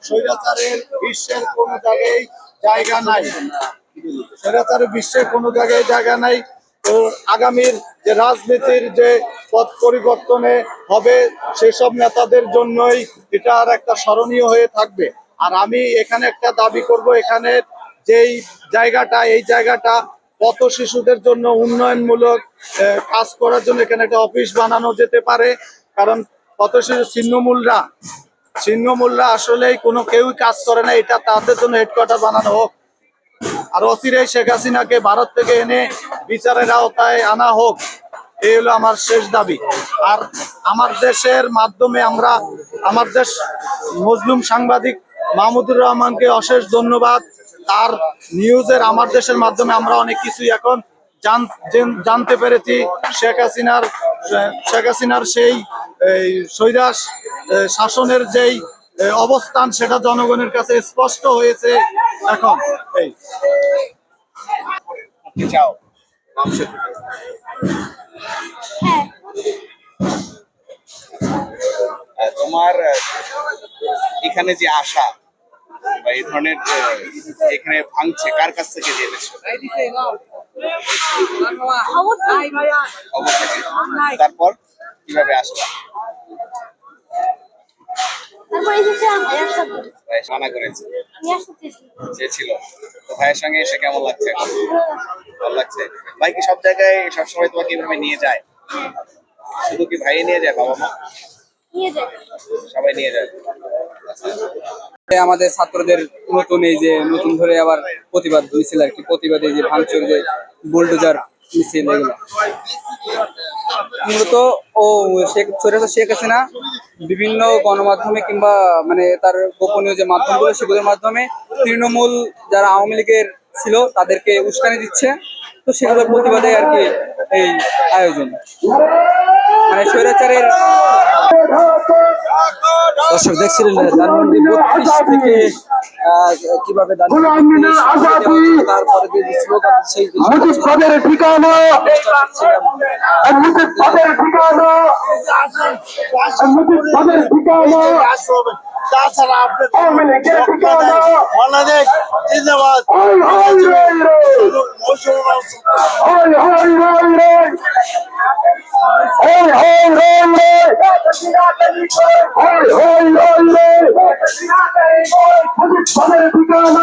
স্বৈরাচারের বিশ্বের কোনো জায়গায় জায়গা নাই। স্বৈরাচারের বিশ্বের কোনো জায়গায় জায়গা নাই। তো আগামীর যে রাজনীতির যে পথ পরিবর্তনে হবে সেসব নেতাদের জন্যই এটা আর একটা স্মরণীয় হয়ে থাকবে। আর আমি এখানে একটা দাবি করব, এখানে যেই জায়গাটা, এই জায়গাটা পথ শিশুদের জন্য উন্নয়নমূলক কাজ করার জন্য এখানে একটা অফিস বানানো যেতে পারে। কারণ পথ শিশু ছিন্নমূলরা আসলেই কোনো কেউই কাজ করে না, এটা তাদের জন্য হেডকোয়ার্টার বানানো হোক। আর অচিরেই শেখ হাসিনাকে ভারত থেকে এনে বিচারের আওতায় আনা হোক, এই হলো আমার শেষ দাবি। আর আমার দেশের মাধ্যমে আমার দেশ মজলুম সাংবাদিক মাহমুদুর রহমানকে অশেষ ধন্যবাদ। তার নিউজের আমার দেশের মাধ্যমে আমরা অনেক কিছুই এখন জানতে পেরেছি। শেখ হাসিনার সেই স্বৈরাচ শাসনের যেই অবস্থান সেটা জনগণের কাছে স্পষ্ট হয়েছে এখন। তোমার এখানে যে আশা বা এই ধরনের এখানে ভাঙছে কার কাছ থেকে জেনেছো? তারপর কিভাবে আসলা? মানা করেছে, চেয়েছিল। তো ভাইয়ের সঙ্গে এসে কেমন লাগছে এখন? ভালো লাগছে। ভাই কি সব জায়গায় সবসময় তোমাকে এভাবে নিয়ে যায়? শুধু কি ভাই নিয়ে যায়, বাবা মা সবাই নিয়ে যায়? আমাদের ছাত্রদের নতুন ধরে আবার প্রতিবাদ মিছিল আর কি, প্রতিবাদে যে ভাঙচুর, যে বুলডোজার মিছিল, এগুলো মূলত শেখ হাসিনা বিভিন্ন গণমাধ্যমে কিংবা মানে তার গোপনীয় যে মাধ্যমগুলো সেগুলোর মাধ্যমে তৃণমূল যারা আওয়ামী লীগের ছিল তাদেরকে উস্কানি দিচ্ছে। তো সেগুলোর প্রতিবাদে আর কি এই আয়োজন, মানে স্বৈরাচারের। দর্শক দেখছিলেন ধানমন্ডি 32 থেকে কিভাবে তারপরে যে স্লোগান সেই ঠিকানা তাছাড়া বাংলাদেশ জিন্দাবাদ। ঠিকানা